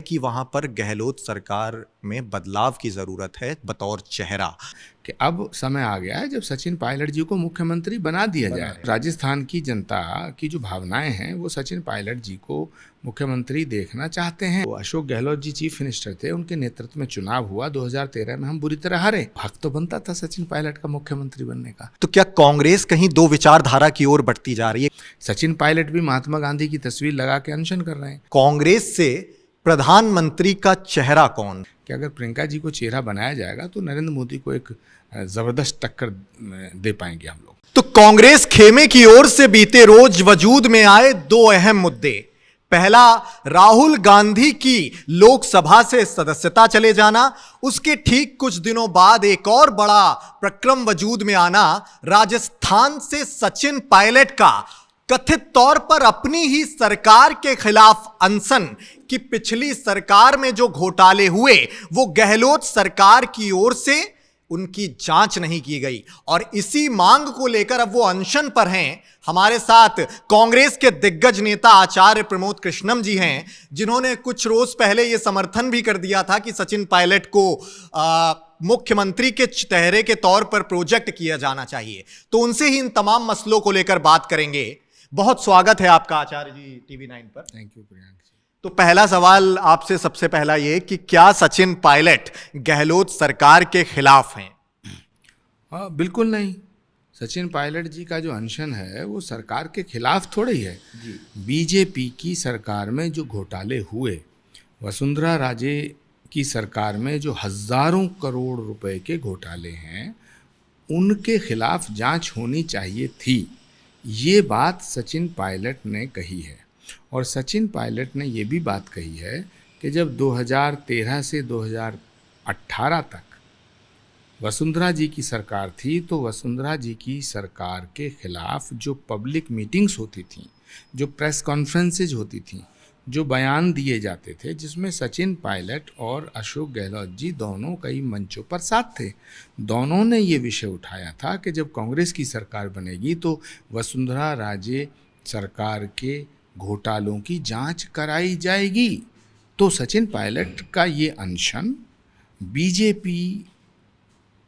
कि वहां पर गहलोत सरकार में बदलाव की जरूरत है बतौर चेहरा? कि अब समय आ गया है जब सचिन पायलट जी को मुख्यमंत्री बना दिया जाए। राजस्थान की जनता की जो भावनाएं हैं वो सचिन पायलट जी को मुख्यमंत्री देखना चाहते हैं। वो अशोक गहलोत जी चीफ मिनिस्टर थे, उनके नेतृत्व में चुनाव हुआ 2013 में, हम बुरी तरह हारे। हक तो बनता था सचिन पायलट का मुख्यमंत्री बनने का। तो क्या कांग्रेस कहीं दो विचारधारा की ओर बढ़ती जा रही है? सचिन पायलट भी महात्मा गांधी की तस्वीर लगा के अनशन कर रहे हैं। कांग्रेस से प्रधानमंत्री का चेहरा कौन? कि अगर प्रियंका जी को चेहरा बनाया जाएगा तो नरेंद्र मोदी को एक जबरदस्त टक्कर दे पाएंगे हम लोग। तो कांग्रेस खेमे की ओर से बीते रोज वजूद में आए दो अहम मुद्दे। पहला, राहुल गांधी की लोकसभा से सदस्यता चले जाना। उसके ठीक कुछ दिनों बाद एक और बड़ा प्रक्रम वजूद में आना, राजस्थान से सचिन पायलट का कथित तौर पर अपनी ही सरकार के खिलाफ अनशन कि पिछली सरकार में जो घोटाले हुए वो गहलोत सरकार की ओर से उनकी जांच नहीं की गई, और इसी मांग को लेकर अब वो अनशन पर हैं। हमारे साथ कांग्रेस के दिग्गज नेता आचार्य प्रमोद कृष्णम जी हैं, जिन्होंने कुछ रोज पहले ये समर्थन भी कर दिया था कि सचिन पायलट को मुख्यमंत्री के चेहरे के तौर पर प्रोजेक्ट किया जाना चाहिए। तो उनसे ही इन तमाम मसलों को लेकर बात करेंगे। बहुत स्वागत है आपका आचार्य जी TV9 पर। थैंक यू प्रियांक जी। तो पहला सवाल आपसे सबसे पहला ये कि क्या सचिन पायलट गहलोत सरकार के खिलाफ हैं? बिल्कुल नहीं। सचिन पायलट जी का जो अनशन है वो सरकार के खिलाफ थोड़ा ही है। बीजेपी की सरकार में जो घोटाले हुए, वसुंधरा राजे की सरकार में जो हजारों करोड़ रुपए के घोटाले हैं, उनके खिलाफ जांच होनी चाहिए थी। ये बात सचिन पायलट ने कही है। और सचिन पायलट ने ये भी बात कही है कि जब 2013 से 2018 तक वसुंधरा जी की सरकार थी तो वसुंधरा जी की सरकार के खिलाफ जो पब्लिक मीटिंग्स होती थीं, जो प्रेस कॉन्फ्रेंसेज होती थीं, जो बयान दिए जाते थे, जिसमें सचिन पायलट और अशोक गहलोत जी दोनों कई मंचों पर साथ थे। दोनों ने ये विषय उठाया था कि जब कांग्रेस की सरकार बनेगी तो वसुंधरा राजे सरकार के घोटालों की जांच कराई जाएगी। तो सचिन पायलट का ये अनशन बीजेपी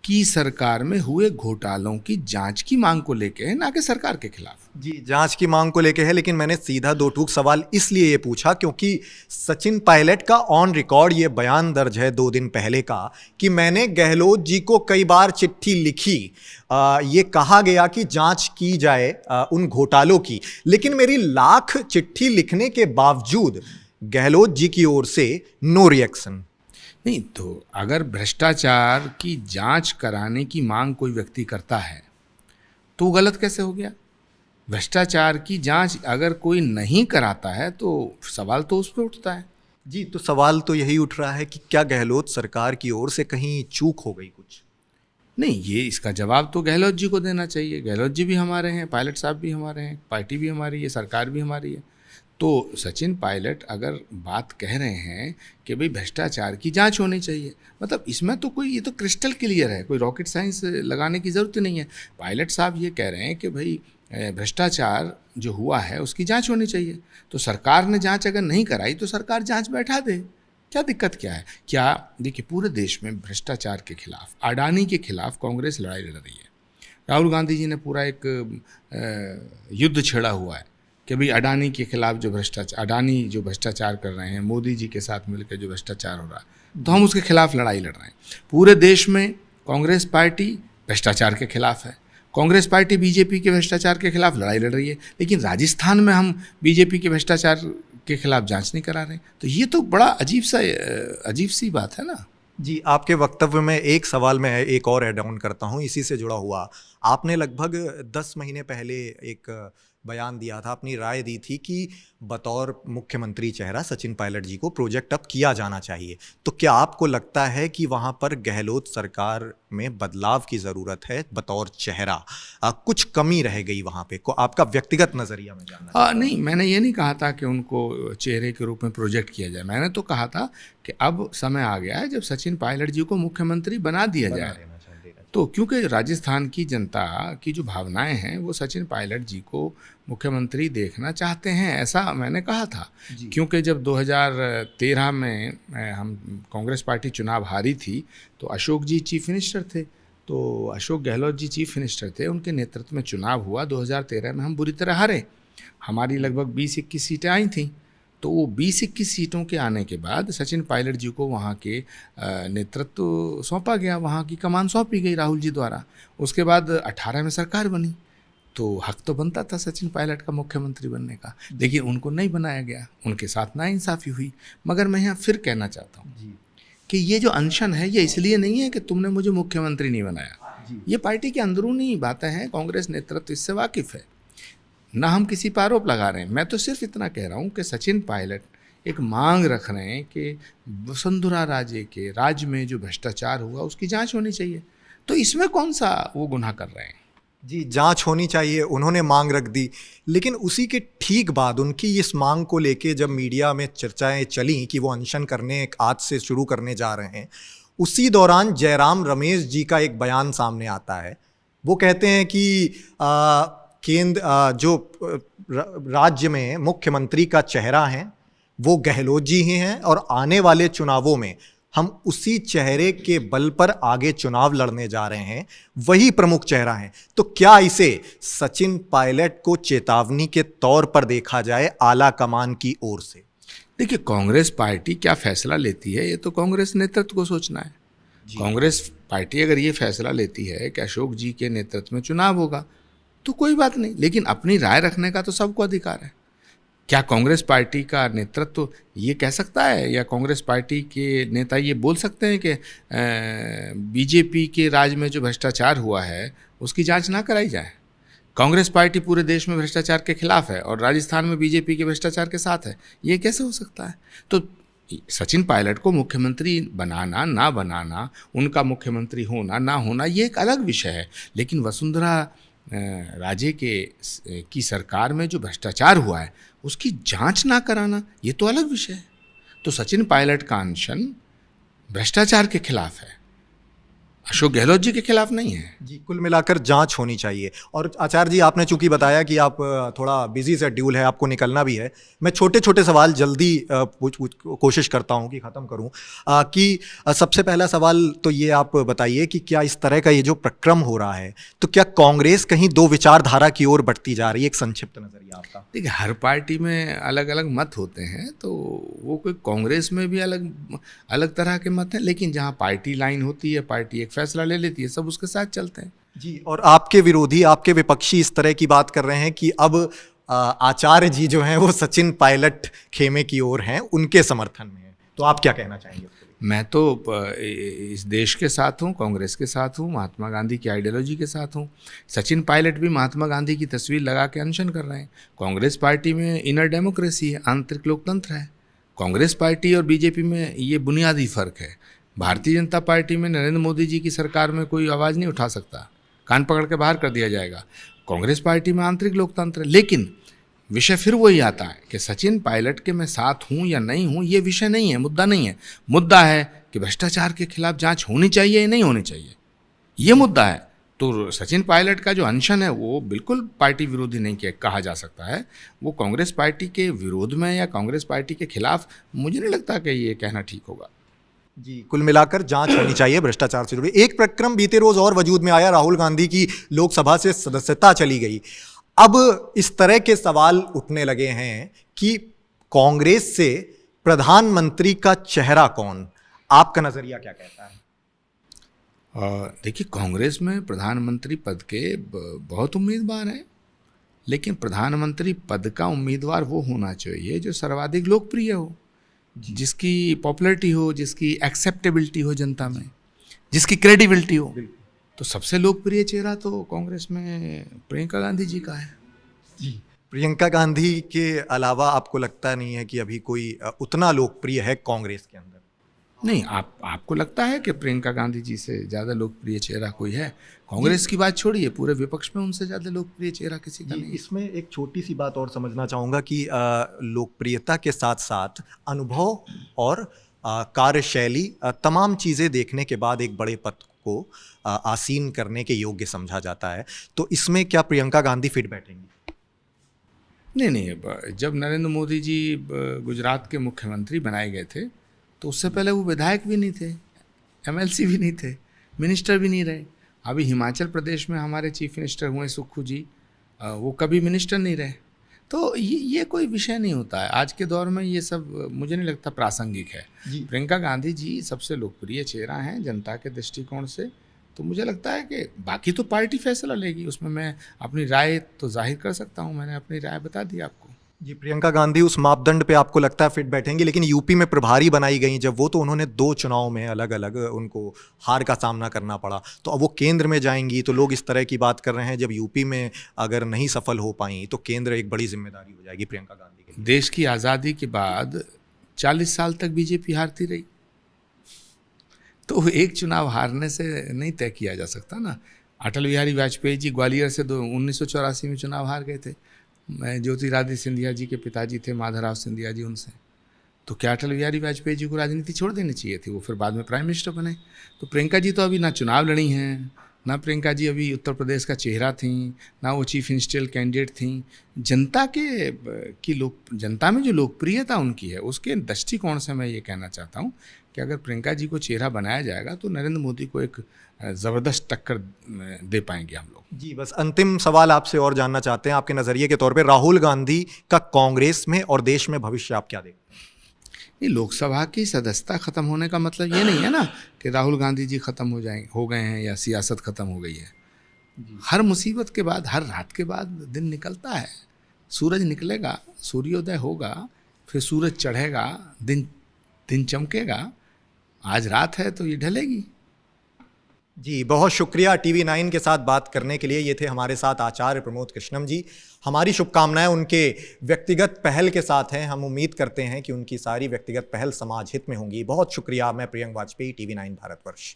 की सरकार में हुए घोटालों की जांच की मांग को लेके है, ना कि सरकार के खिलाफ। जी, जांच की मांग को लेके है, लेकिन मैंने सीधा दो टूक सवाल इसलिए ये पूछा क्योंकि सचिन पायलट का ऑन रिकॉर्ड ये बयान दर्ज है 2 दिन पहले का कि मैंने गहलोत जी को कई बार चिट्ठी लिखी, ये कहा गया कि जांच की जाए उन घोटालों की, लेकिन मेरी लाख चिट्ठी लिखने के बावजूद गहलोत जी की ओर से नो रिएक्शन। नहीं, तो अगर भ्रष्टाचार की जांच कराने की मांग कोई व्यक्ति करता है तो वो गलत कैसे हो गया? भ्रष्टाचार की जांच अगर कोई नहीं कराता है तो सवाल तो उस पर उठता है। जी, तो सवाल तो यही उठ रहा है कि क्या गहलोत सरकार की ओर से कहीं चूक हो गई कुछ? नहीं, ये इसका जवाब तो गहलोत जी को देना चाहिए। गहलोत जी भी हमारे हैं, पायलट साहब भी हमारे हैं, पार्टी भी हमारी है, सरकार भी हमारी है। तो सचिन पायलट अगर बात कह रहे हैं कि भाई भ्रष्टाचार की जांच होनी चाहिए, मतलब इसमें तो कोई, ये तो क्रिस्टल क्लियर है, कोई रॉकेट साइंस लगाने की ज़रूरत नहीं है। पायलट साहब ये कह रहे हैं कि भाई भ्रष्टाचार जो हुआ है उसकी जांच होनी चाहिए। तो सरकार ने जांच अगर नहीं कराई तो सरकार जांच बैठा दे, क्या दिक्कत क्या है? क्या देखिए, पूरे देश में भ्रष्टाचार के खिलाफ, अडानी के खिलाफ कांग्रेस लड़ाई लड़ रही है। राहुल गांधी जी ने पूरा एक युद्ध छेड़ा हुआ है कि भाई अडानी के खिलाफ जो अडानी जो भ्रष्टाचार कर रहे हैं, मोदी जी के साथ मिलकर जो भ्रष्टाचार हो रहा है, तो हम उसके खिलाफ लड़ाई लड़ रहे हैं। पूरे देश में कांग्रेस पार्टी भ्रष्टाचार के खिलाफ है, कांग्रेस पार्टी बीजेपी के भ्रष्टाचार के खिलाफ लड़ाई लड़ रही है, लेकिन राजस्थान में हम बीजेपी के भ्रष्टाचार के खिलाफ जांच नहीं करा रहे। तो ये तो बड़ा अजीब सी बात है ना। जी, आपके वक्तव्य में एक सवाल मैं एक और ऐड ऑन करता हूं इसी से जुड़ा हुआ। आपने लगभग 10 महीने पहले एक बयान दिया था, अपनी राय दी थी कि बतौर मुख्यमंत्री चेहरा सचिन पायलट जी को प्रोजेक्ट अप किया जाना चाहिए। तो क्या आपको लगता है कि वहां पर गहलोत सरकार में बदलाव की ज़रूरत है बतौर चेहरा? कुछ कमी रह गई वहां पे? को आपका व्यक्तिगत नज़रिया में जानना नहीं, मैंने ये नहीं कहा था कि उनको चेहरे के रूप में प्रोजेक्ट किया जाए। मैंने तो कहा था कि अब समय आ गया है जब सचिन पायलट जी को मुख्यमंत्री बना दिया जाए। तो क्योंकि राजस्थान की जनता की जो भावनाएं हैं वो सचिन पायलट जी को मुख्यमंत्री देखना चाहते हैं, ऐसा मैंने कहा था। क्योंकि जब 2013 में हम कांग्रेस पार्टी चुनाव हारी थी तो अशोक जी चीफ मिनिस्टर थे, तो अशोक गहलोत जी चीफ मिनिस्टर थे, उनके नेतृत्व में चुनाव हुआ। 2013 में हम बुरी तरह हारे, हमारी लगभग 20-21 सीटें आई थीं। तो वो 20-21 सीटों के आने के बाद सचिन पायलट जी को वहाँ के नेतृत्व सौंपा गया, वहाँ की कमान सौंपी गई राहुल जी द्वारा। उसके बाद 18 में सरकार बनी, तो हक तो बनता था सचिन पायलट का मुख्यमंत्री बनने का, लेकिन उनको नहीं बनाया गया, उनके साथ नाइंसाफ़ी हुई। मगर मैं यहाँ फिर कहना चाहता हूँ कि ये जो अनशन है ये इसलिए नहीं है कि तुमने मुझे मुख्यमंत्री नहीं बनाया, ये पार्टी की अंदरूनी बातें हैं, कांग्रेस नेतृत्व इससे वाकिफ़ है, ना हम किसी पर आरोप लगा रहे हैं। मैं तो सिर्फ इतना कह रहा हूँ कि सचिन पायलट एक मांग रख रहे हैं कि वसुंधरा राजे के राज्य में जो भ्रष्टाचार हुआ उसकी जांच होनी चाहिए। तो इसमें कौन सा वो गुनाह कर रहे हैं? जी, जांच होनी चाहिए, उन्होंने मांग रख दी, लेकिन उसी के ठीक बाद उनकी इस मांग को लेके जब मीडिया में चर्चाएं चली कि वो अनशन करने आज से शुरू करने जा रहे हैं, उसी दौरान जयराम रमेश जी का एक बयान सामने आता है। वो कहते हैं कि केंद्र जो राज्य में मुख्यमंत्री का चेहरा है वो गहलोत जी ही हैं और आने वाले चुनावों में हम उसी चेहरे के बल पर आगे चुनाव लड़ने जा रहे हैं, वही प्रमुख चेहरा है। तो क्या इसे सचिन पायलट को चेतावनी के तौर पर देखा जाए आला कमान की ओर से? देखिए, कांग्रेस पार्टी क्या फैसला लेती है ये तो कांग्रेस नेतृत्व को सोचना है। कांग्रेस पार्टी अगर ये फैसला लेती है कि अशोक जी के नेतृत्व में चुनाव होगा तो कोई बात नहीं, लेकिन अपनी राय रखने का तो सबको अधिकार है। क्या कांग्रेस पार्टी का नेतृत्व ये कह सकता है या कांग्रेस पार्टी के नेता ये बोल सकते हैं कि बीजेपी के राज में जो भ्रष्टाचार हुआ है उसकी जांच ना कराई जाए? कांग्रेस पार्टी पूरे देश में भ्रष्टाचार के खिलाफ है और राजस्थान में बीजेपी के भ्रष्टाचार के साथ है, ये कैसे हो सकता है? तो सचिन पायलट को मुख्यमंत्री बनाना ना बनाना, उनका मुख्यमंत्री होना ना होना, ये एक अलग विषय है। लेकिन वसुंधरा राजे की सरकार में जो भ्रष्टाचार हुआ है उसकी जांच ना कराना, ये तो अलग विषय है। तो सचिन पायलट का अनशन भ्रष्टाचार के खिलाफ है, अशोक गहलोत जी के खिलाफ नहीं है। जी, कुल मिलाकर जांच होनी चाहिए। और आचार्य जी, आपने चूंकि बताया कि आप थोड़ा बिजी शेड्यूल है, आपको निकलना भी है, मैं छोटे छोटे सवाल जल्दी कोशिश करता हूं कि ख़त्म करूं। कि सबसे पहला सवाल तो ये आप बताइए कि क्या इस तरह का ये जो प्रक्रम हो रहा है तो क्या कांग्रेस कहीं दो विचारधारा की ओर बढ़ती जा रही है? एक संक्षिप्त नज़रिया आपका। देखिए, हर पार्टी में अलग अलग मत होते हैं, तो वो कोई कांग्रेस में भी अलग अलग तरह के मत हैं, लेकिन जहाँ पार्टी लाइन होती है, पार्टी एक फैसला ले लेती है, सब उसके साथ चलते हैं। जी, और आपके विरोधी, आपके विपक्षी इस तरह की बात कर रहे हैं कि अब आचार्य जी जो हैं वो सचिन पायलट खेमे की ओर हैं, उनके समर्थन में हैं। तो आप क्या कहना चाहेंगे? मैं तो इस देश के साथ हूँ, कांग्रेस के साथ हूँ, महात्मा गांधी की आइडियोलॉजी के साथ हूँ। सचिन पायलट भी महात्मा गांधी की तस्वीर लगा के अनशन कर रहे हैं। कांग्रेस पार्टी में इनर डेमोक्रेसी है, आंतरिक लोकतंत्र है। कांग्रेस पार्टी और बीजेपी में ये बुनियादी फ़र्क है। भारतीय जनता पार्टी में नरेंद्र मोदी जी की सरकार में कोई आवाज़ नहीं उठा सकता, कान पकड़ के बाहर कर दिया जाएगा। कांग्रेस पार्टी में आंतरिक लोकतंत्र है। लेकिन विषय फिर वही आता है कि सचिन पायलट के मैं साथ हूँ या नहीं हूँ, ये विषय नहीं है, मुद्दा नहीं है। मुद्दा है कि भ्रष्टाचार के खिलाफ जांच होनी चाहिए या नहीं होनी चाहिए, ये मुद्दा है। तो सचिन पायलट का जो अनशन है वो बिल्कुल पार्टी विरोधी नहीं कहा जा सकता है। वो कांग्रेस पार्टी के विरोध में या कांग्रेस पार्टी के खिलाफ, मुझे नहीं लगता कि ये कहना ठीक होगा। जी, कुल मिलाकर जांच होनी चाहिए भ्रष्टाचार से जुड़ी। एक प्रक्रम बीते रोज और वजूद में आया, राहुल गांधी की लोकसभा से सदस्यता चली गई। अब इस तरह के सवाल उठने लगे हैं कि कांग्रेस से प्रधानमंत्री का चेहरा कौन? आपका नजरिया क्या कहता है? देखिए, कांग्रेस में प्रधानमंत्री पद के बहुत उम्मीदवार हैं, लेकिन प्रधानमंत्री पद का उम्मीदवार वो होना चाहिए जो सर्वाधिक लोकप्रिय हो, जिसकी पॉपुलैरिटी हो, जिसकी एक्सेप्टेबिलिटी हो जनता में, जिसकी क्रेडिबिलिटी हो। तो सबसे लोकप्रिय चेहरा तो कांग्रेस में प्रियंका गांधी जी का है। जी, प्रियंका गांधी के अलावा आपको लगता नहीं है कि अभी कोई उतना लोकप्रिय है कांग्रेस के अंदर? नहीं, आपको लगता है कि प्रियंका गांधी जी से ज़्यादा लोकप्रिय चेहरा कोई है? कांग्रेस की बात छोड़िए, पूरे विपक्ष में उनसे ज़्यादा लोकप्रिय चेहरा किसी का नहीं। इसमें एक छोटी सी बात और समझना चाहूँगा कि लोकप्रियता के साथ साथ अनुभव और कार्यशैली, तमाम चीज़ें देखने के बाद एक बड़े पद को आसीन करने के योग्य समझा जाता है। तो इसमें क्या प्रियंका गांधी फिट बैठेंगी? नहीं, जब नरेंद्र मोदी जी गुजरात के मुख्यमंत्री बनाए गए थे तो उससे पहले वो विधायक भी नहीं थे, एमएलसी भी नहीं थे, मिनिस्टर भी नहीं रहे। अभी हिमाचल प्रदेश में हमारे चीफ मिनिस्टर हुए सुक्खू जी, वो कभी मिनिस्टर नहीं रहे। तो ये कोई विषय नहीं होता है आज के दौर में, ये सब मुझे नहीं लगता प्रासंगिक है। प्रियंका गांधी जी सबसे लोकप्रिय चेहरा हैं जनता के दृष्टिकोण से, तो मुझे लगता है कि बाकी तो पार्टी फैसला लेगी, उसमें मैं अपनी राय तो जाहिर कर सकता हूँ, मैंने अपनी राय बता दी आपको। जी, प्रियंका गांधी उस मापदंड पे आपको लगता है फिट बैठेंगी, लेकिन यूपी में प्रभारी बनाई गई जब वो, तो उन्होंने 2 चुनाव में अलग अलग उनको हार का सामना करना पड़ा। तो अब वो केंद्र में जाएंगी तो लोग इस तरह की बात कर रहे हैं, जब यूपी में अगर नहीं सफल हो पाई तो केंद्र एक बड़ी जिम्मेदारी हो जाएगी प्रियंका गांधी के लिए। देश की आज़ादी के बाद 40 साल तक बीजेपी हारती रही, तो एक चुनाव हारने से नहीं तय किया जा सकता ना। अटल बिहारी वाजपेयी जी ग्वालियर से 1984 में चुनाव हार गए थे, ज्योतिरादित्य सिंधिया जी के पिताजी थे माधवराव सिंधिया जी, उनसे। तो क्या अटल बिहारी वाजपेयी जी को राजनीति छोड़ देनी चाहिए थी? वो फिर बाद में प्राइम मिनिस्टर बने। तो प्रियंका जी तो अभी ना चुनाव लड़ी हैं, ना प्रियंका जी अभी उत्तर प्रदेश का चेहरा थी, ना वो चीफ मिनिस्टरियल कैंडिडेट थी। जनता में जो लोकप्रियता उनकी है उसके दृष्टिकोण से मैं ये कहना चाहता हूँ कि अगर प्रियंका जी को चेहरा बनाया जाएगा तो नरेंद्र मोदी को एक ज़बरदस्त टक्कर दे पाएंगे हम लोग। जी, बस अंतिम सवाल आपसे और जानना चाहते हैं, आपके नज़रिए के तौर पे राहुल गांधी का कांग्रेस में और देश में भविष्य आप क्या देखते हैं? ये लोकसभा की सदस्यता खत्म होने का मतलब ये नहीं है ना कि राहुल गांधी जी खत्म हो गए हैं या सियासत खत्म हो गई है। हर मुसीबत के बाद, हर रात के बाद दिन निकलता है, सूरज निकलेगा, सूर्योदय होगा, फिर सूरज चढ़ेगा, दिन चमकेगा। आज रात है तो ये ढलेगी। जी, बहुत शुक्रिया टीवी 9 के साथ बात करने के लिए। ये थे हमारे साथ आचार्य प्रमोद कृष्णम जी। हमारी शुभकामनाएं उनके व्यक्तिगत पहल के साथ हैं। हम उम्मीद करते हैं कि उनकी सारी व्यक्तिगत पहल समाज हित में होंगी। बहुत शुक्रिया। मैं प्रियंक वाजपेयी, टीवी 9 भारतवर्ष।